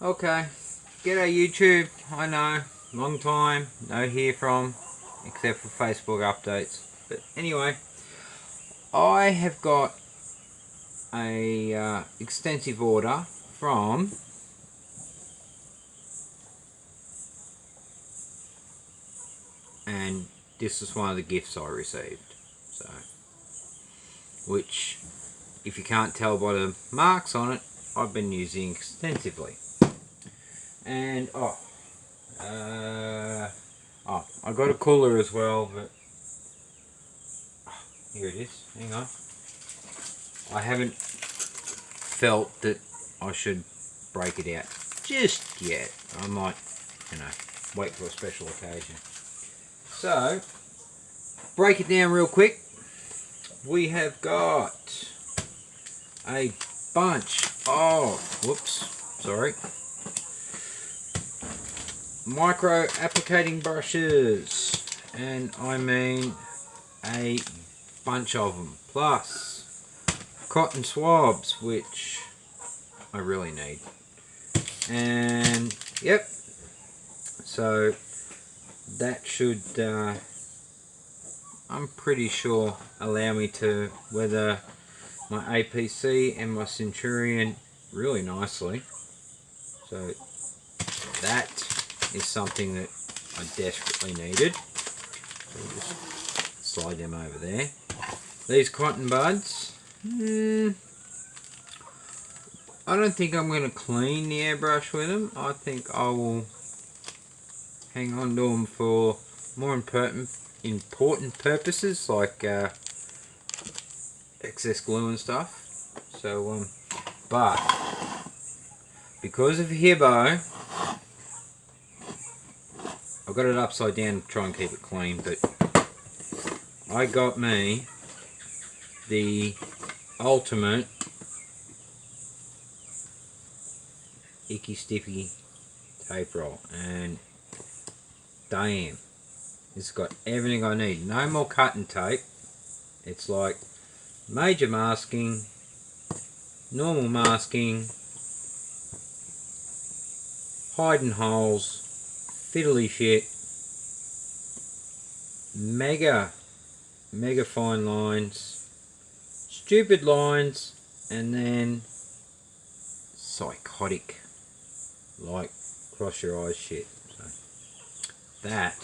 Okay, g'day YouTube. I know, long time no hear from, except for Facebook updates. But anyway, I have got a extensive order from and this is one of the gifts I received. So, which, if you can't tell by the marks on it, I've been using extensively. And I got a cooler as well, but here it is. Hang on. I haven't felt that I should break it out just yet. I might, wait for a special occasion. So, break it down real quick. We have got a bunch of, micro applicating brushes, and I mean a bunch of them, plus cotton swabs, which I really need. And yep, so that should I'm pretty sure allow me to weather my APC and my Centurion really nicely. So that is something that I desperately needed. So we'll just slide them over there. These cotton buds, I don't think I'm going to clean the airbrush with them. I think I will hang on to them for more important purposes, like excess glue and stuff. So, but because of Hibbo, I've got it upside down to try and keep it clean, but I got me the ultimate icky sticky tape roll, and damn, it's got everything I need. No more cutting tape. It's like major masking, normal masking, hiding holes, fiddly shit, mega fine lines, stupid lines, and then psychotic, like cross your eyes shit. So that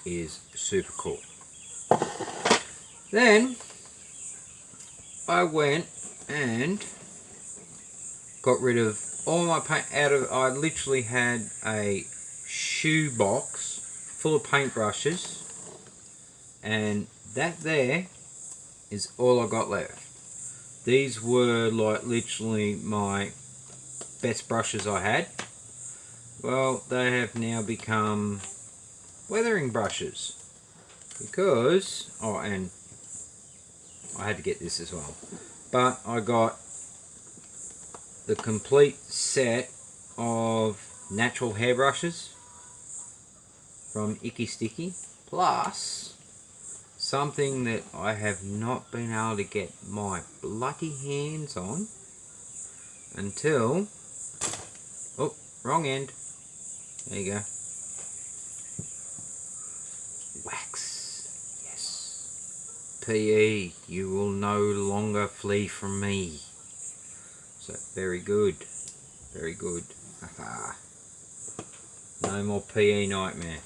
is super cool. Then I went and got rid of all my paint I literally had a shoe box full of paintbrushes, and that there is all I got left. These were like literally my best brushes I had. Well, they have now become weathering brushes because, and I had to get this as well, but I got the complete set of natural hairbrushes from Icky Sticky, plus something that I have not been able to get my bloody hands on until, wrong end, there you go, wax, yes, PE, you will no longer flee from me. So very good, no more PE nightmare.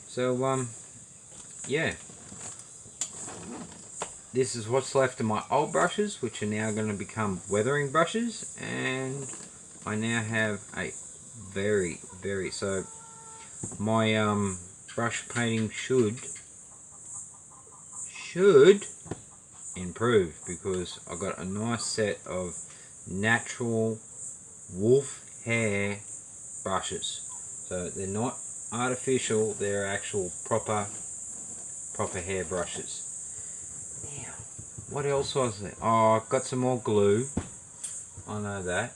So yeah, this is what's left of my old brushes, which are now going to become weathering brushes, and I now have a very, so my brush painting should improve, because I got a nice set of natural wolf hair brushes. So they're not artificial, they're actual proper hair brushes. Now, what else was there? Oh, I've got some more glue. I know that.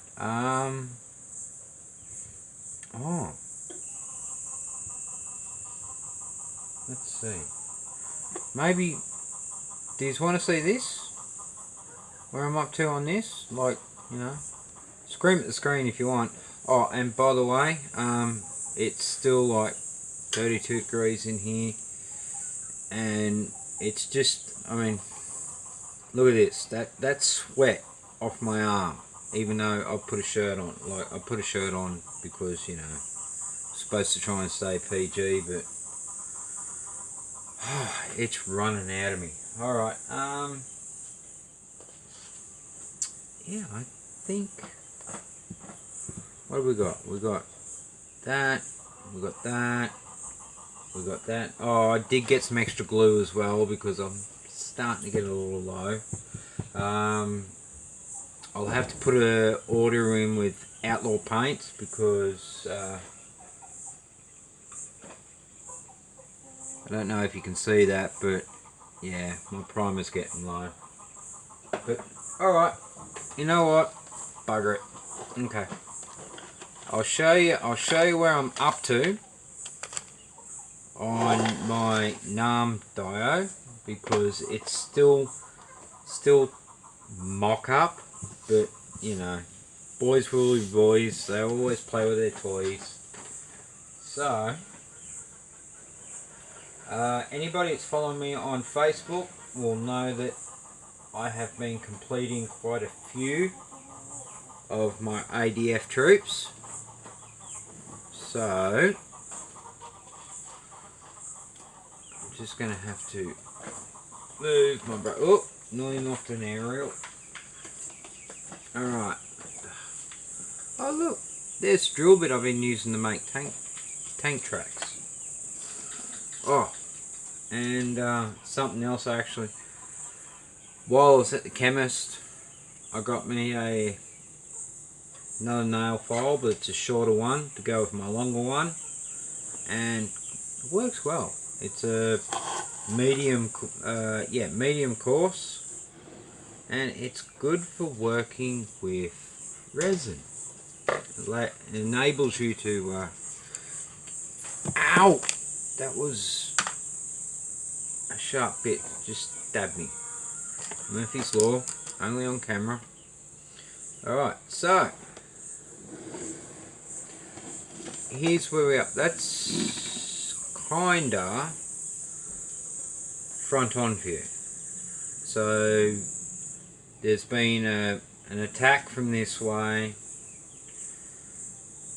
Let's see. Maybe, do you want to see this? Where I'm up to on this? Like, scream at the screen if you want. Oh, and by the way, it's still like 32 degrees in here, and it's just, I mean, look at this. That's sweat off my arm, even though I put a shirt on. Like, I put a shirt on because, you know, I'm supposed to try and stay PG, but it's running out of me. All right. Yeah, I think. What have we got? We got that. We got that. We got that. Oh, I did get some extra glue as well because I'm starting to get a little low. I'll have to put an order in with Outlaw Paints because I don't know if you can see that, but yeah, my primer's getting low. But alright, you know what? Bugger it. Okay. I'll show you where I'm up to on my NARM dio because it's still mock up, but you know, boys will be boys, they always play with their toys. So anybody that's following me on Facebook will know that I have been completing quite a few of my ADF troops. So I'm just going to have to move my oh, nearly knocked an aerial. Alright. Oh look, there's the drill bit I've been using to make tank tracks. Oh, and something else actually. While I was at the chemist, I got me another nail file, but it's a shorter one to go with my longer one, and it works well. It's a medium course, and it's good for working with resin. It enables you to ow! That was a sharp bit, just stabbed me. Murphy's Law, only on camera. Alright, so here's where we're up. That's kinda front on view. So there's been an attack from this way.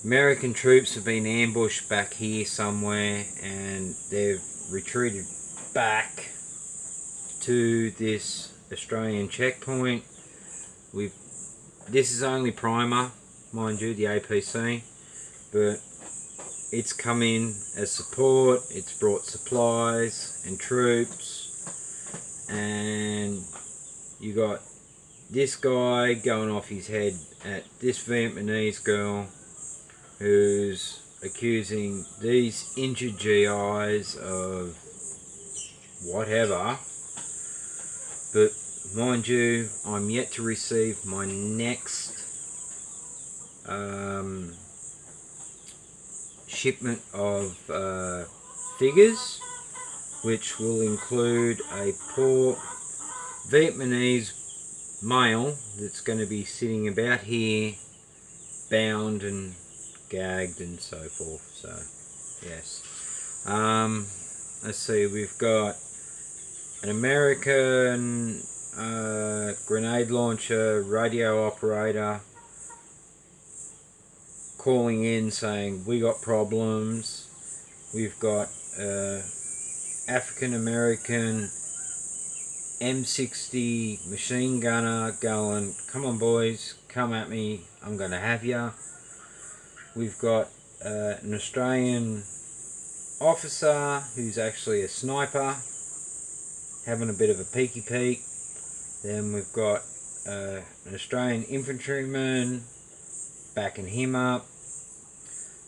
American troops have been ambushed back here somewhere, and they've retreated back to this Australian checkpoint. This is only primer, mind you, the APC, but it's come in as support. It's brought supplies and troops, and you got this guy going off his head at this Vietnamese girl who's accusing these injured GIs of whatever. But mind you, I'm yet to receive my next shipment of figures, which will include a poor Vietnamese male that's going to be sitting about here, bound and gagged and so forth. So yes, let's see, we've got an American grenade launcher radio operator calling in saying we got problems. We've got African American M60 machine gunner going, come on boys, come at me, I'm gonna have ya. We've got an Australian officer who's actually a sniper having a bit of a peeky peek. Then we've got an Australian infantryman backing him up.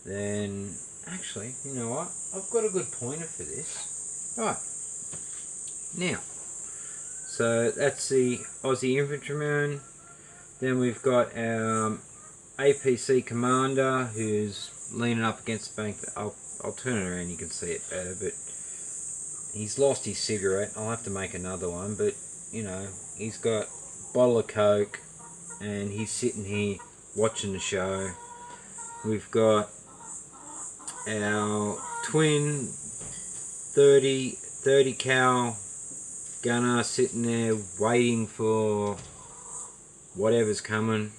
Then actually, you know what, I've got a good pointer for this. Right, now, so that's the Aussie infantryman. Then we've got our APC commander who's leaning up against the bank. I'll turn it around, you can see it better, but he's lost his cigarette. I'll have to make another one, but you know, he's got a bottle of Coke and he's sitting here watching the show. we've got our twin 30 cal gunner sitting there waiting for whatever's coming.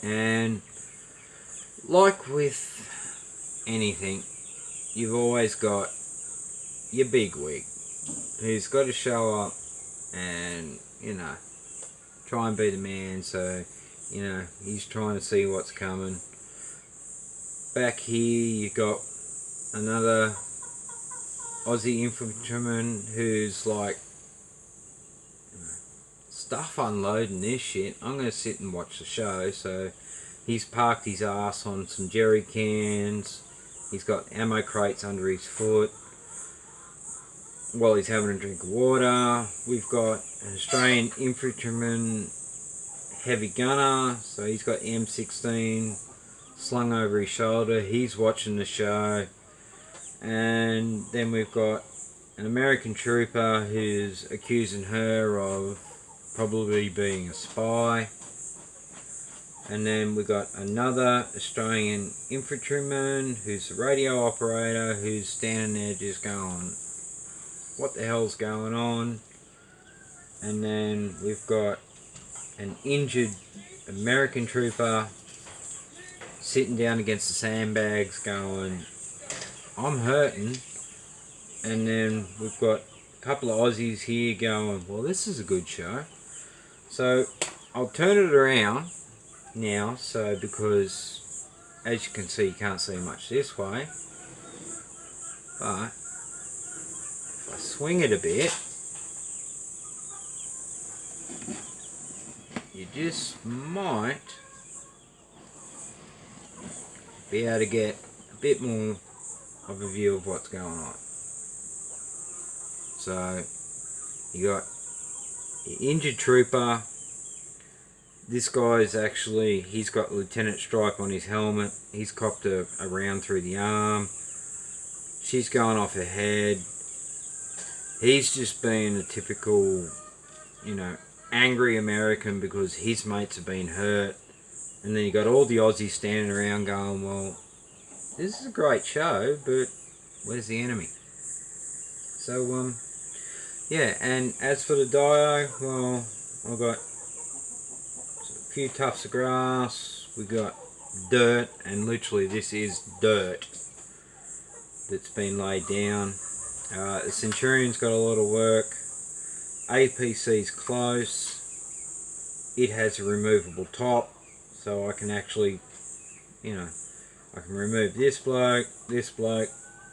And like with anything, you've always got your big wig who's got to show up and, you know, try and be the man. So, you know, he's trying to see what's coming. Back here you got another Aussie infantryman who's like, stuff unloading this shit. I'm going to sit and watch the show. So he's parked his ass on some jerry cans. He's got ammo crates under his foot while he's having a drink of water. We've got an Australian infantryman heavy gunner. So he's got M16 slung over his shoulder. He's watching the show. And then we've got an American trooper who's accusing her of probably being a spy. And then we've got another Australian infantryman who's a radio operator who's standing there just going, what the hell's going on? And then we've got an injured American trooper sitting down against the sandbags going, I'm hurting. And then we've got a couple of Aussies here going, well, this is a good show. So I'll turn it around now, so because as you can see, you can't see much this way, but if I swing it a bit, you just might be able to get a bit more of a view of what's going on. So you got your injured trooper. This guy's actually, he's got lieutenant stripe on his helmet. He's copped a round through the arm. She's going off her head. He's just being a typical, you know, angry American because his mates have been hurt. And then you got all the Aussies standing around going, well, this is a great show, but where's the enemy? So, yeah, and as for the dio, well, I've got a few tufts of grass, we got dirt, and literally this is dirt that's been laid down. The Centurion's got a lot of work. APC's close. It has a removable top, so I can actually, you know, I can remove this bloke,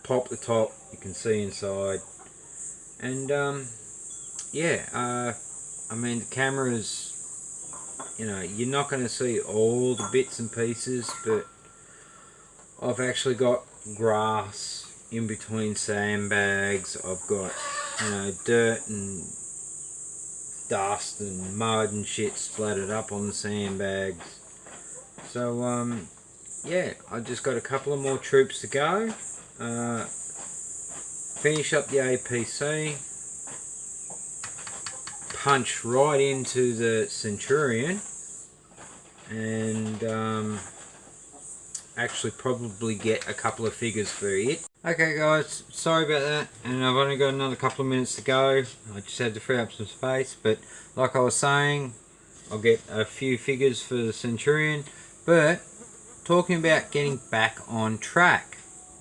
pop the top, you can see inside. And yeah, I mean the camera's, you know, you're not going to see all the bits and pieces, but I've actually got grass in between sandbags. I've got, you know, dirt and dust and mud and shit splattered up on the sandbags. So yeah, I just got a couple of more troops to go. Finish up the APC, punch right into the Centurion, and actually probably get a couple of figures for it. Okay guys, sorry about that, and I've only got another couple of minutes to go. I just had to free up some space, but like I was saying, I'll get a few figures for the Centurion. But talking about getting back on track,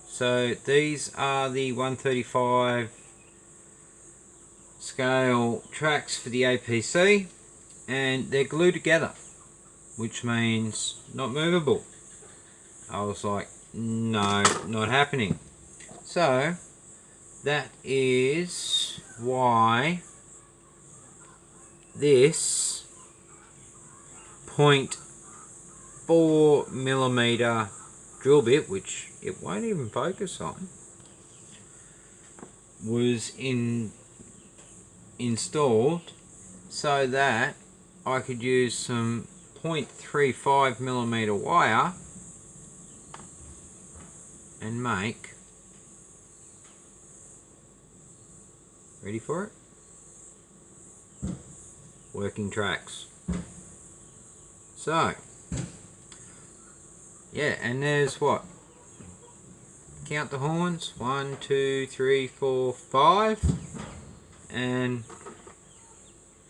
so these are the 135 scale tracks for the APC, and they're glued together, which means not movable. I was like, no, not happening. So that is why this 0.4mm drill bit, which it won't even focus on, was installed so that I could use some 0.35mm wire and make, ready for it, working tracks. So yeah, and there's what? Count the horns. 1, 2, 3, 4, 5. And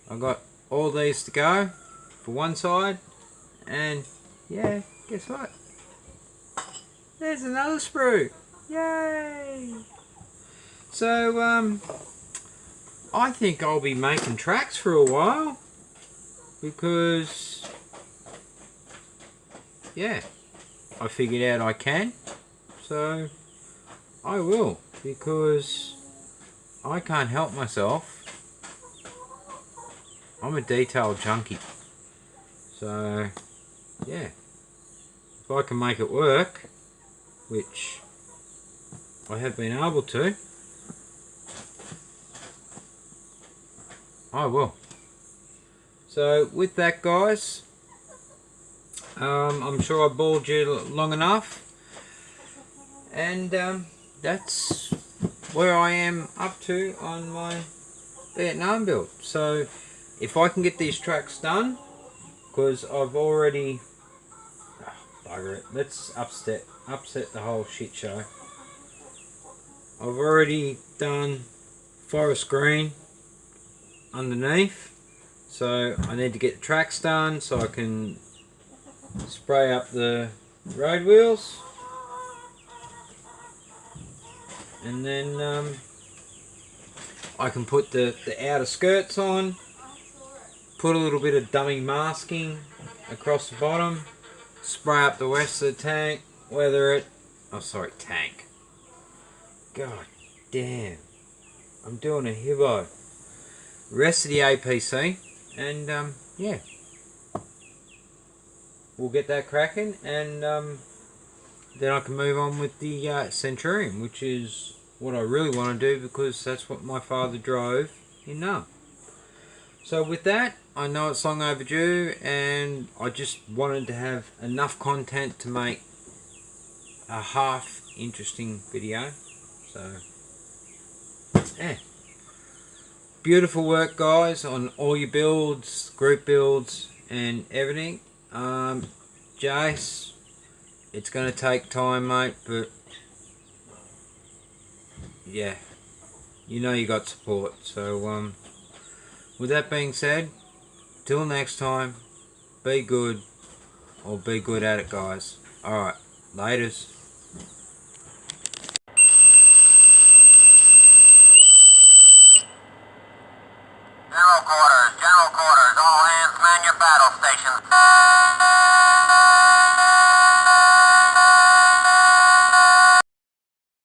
I got all these to go for one side. And yeah, guess what? There's another sprue. Yay! So, I think I'll be making tracks for a while. Because, yeah, I figured out I can. So, I will. Because I can't help myself. I'm a detail junkie. So, yeah. If I can make it work, which I have been able to, I will. So, with that, guys, I'm sure I bored you long enough. And that's where I am up to on my Vietnam build. So, if I can get these tracks done, because I've already... Oh, bugger it. Let's upset the whole shit show. I've already done forest green underneath. So I need to get the tracks done so I can spray up the road wheels. And then I can put the outer skirts on. Put a little bit of dummy masking across the bottom, spray up the rest of the tank, weather it. Oh, sorry, tank. God damn. I'm doing a hibbo. Rest of the APC, and yeah. We'll get that cracking, and then I can move on with the Centurion, which is what I really want to do because that's what my father drove in Nam. So with that, I know it's long overdue, and I just wanted to have enough content to make a half interesting video. So, yeah. Beautiful work, guys, on all your builds, group builds, and everything. Jace, it's going to take time, mate, but yeah, you know you got support. So, with that being said, till next time, be good, or be good at it, guys. Alright, laters. General quarters, all hands man your battle stations.